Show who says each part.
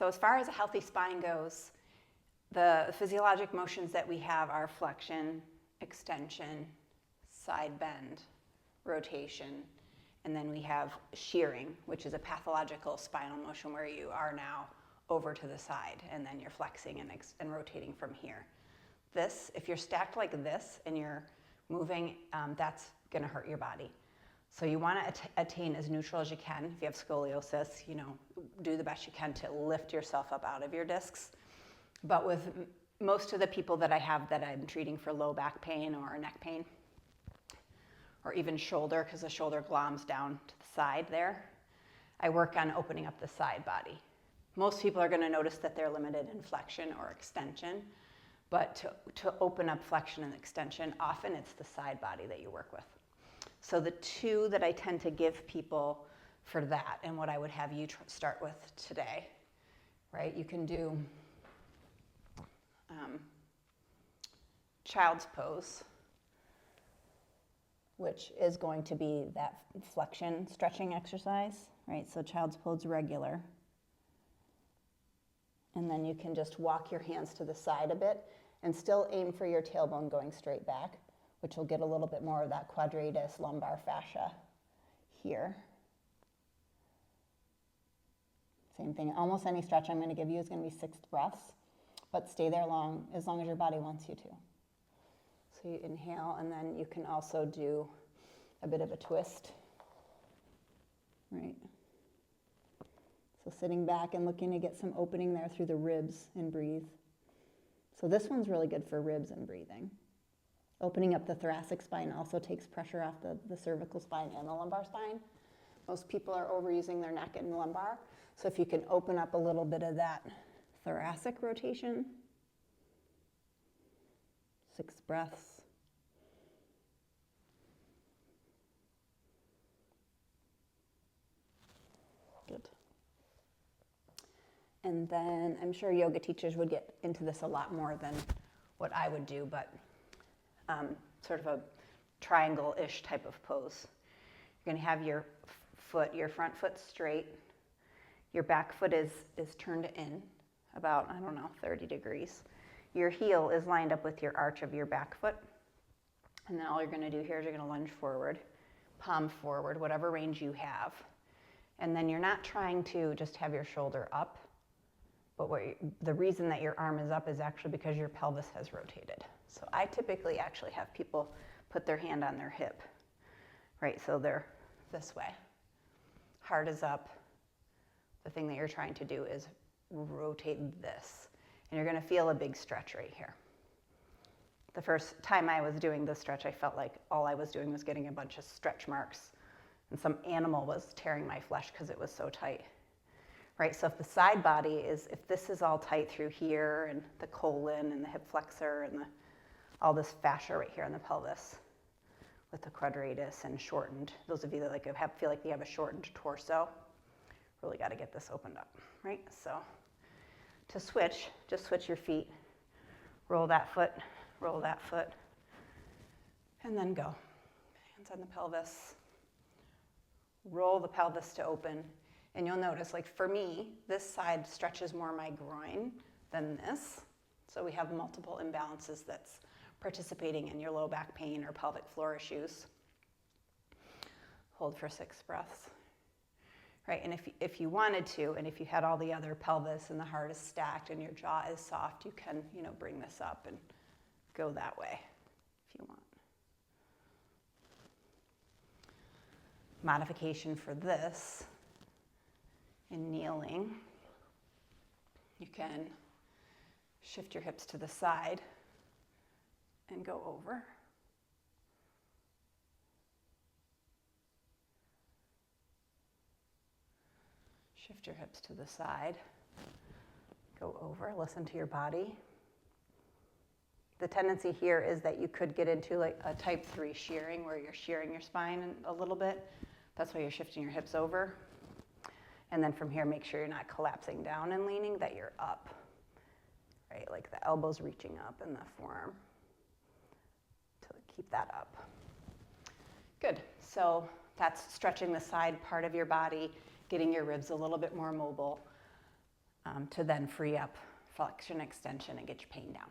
Speaker 1: So as far as a healthy spine goes, the physiologic motions that we have are flexion, extension, side bend, rotation, and then we have shearing, which is a pathological spinal motion where you are now over to the side, and then you're flexing and rotating from here. This, if you're stacked like this and you're moving, that's going to hurt your body. So you want to attain as neutral as you can. If you have scoliosis, do the best you can to lift yourself up out of your discs. But with most of the people that I have that I'm treating for low back pain or neck pain, or even shoulder, because the shoulder gloms down to the side there, I work on opening up the side body. Most people are going to notice that they're limited in flexion or extension, but to open up flexion and extension, often it's the side body that you work with. So the two that I tend to give people for that, and what I would have you start with today, right? You can do child's pose, which is going to be that flexion stretching exercise, right? So child's pose regular. And then you can just walk your hands to the side a bit and still aim for your tailbone going straight back, which will get a little bit more of that quadratus lumbar fascia here. Same thing, almost any stretch I'm going to give you is going to be 6 breaths, but stay there as long as your body wants you to. So you inhale, and then you can also do a bit of a twist, right? So sitting back and looking to get some opening there through the ribs and breathe. So this one's really good for ribs and breathing. Opening up the thoracic spine also takes pressure off the cervical spine and the lumbar spine. Most people are overusing their neck and lumbar. So if you can open up a little bit of that thoracic rotation, 6 breaths. Good. And then I'm sure yoga teachers would get into this a lot more than what I would do, but sort of a triangle-ish type of pose. You're going to have your front foot straight. Your back foot is turned in about, 30 degrees. Your heel is lined up with your arch of your back foot. And then all you're going to do here is you're going to lunge forward, palm forward, whatever range you have. And then you're not trying to just have your shoulder up, but the reason that your arm is up is actually because your pelvis has rotated. So I typically actually have people put their hand on their hip, right? So they're this way. Heart is up. The thing that you're trying to do is rotate this. And you're going to feel a big stretch right here. The first time I was doing this stretch, I felt like all I was doing was getting a bunch of stretch marks. And some animal was tearing my flesh because it was so tight. Right, so if the side body if this is all tight through here and the colon and the hip flexor and all this fascia right here in the pelvis with the quadratus and shortened, those of you that feel like you have a shortened torso, really got to get this opened up, right? So to switch, just switch your feet, roll that foot, and then go. Hands on the pelvis, roll the pelvis to open. And you'll notice, like for me, this side stretches more my groin than this. So we have multiple imbalances that's participating in your low back pain or pelvic floor issues. Hold for 6 breaths. Right, and if you wanted to, and if you had all the other pelvis and the heart is stacked and your jaw is soft, you can, bring this up and go that way if you want. Modification for this. In kneeling, you can shift your hips to the side and go over. Shift your hips to the side, go over, listen to your body. The tendency here is that you could get into like a type 3 shearing where you're shearing your spine a little bit. That's why you're shifting your hips over. And then from here, make sure you're not collapsing down and leaning, that you're up, right? Like the elbows reaching up and the forearm to keep that up. Good, so that's stretching the side part of your body, getting your ribs a little bit more mobile. to then free up flexion extension and get your pain down.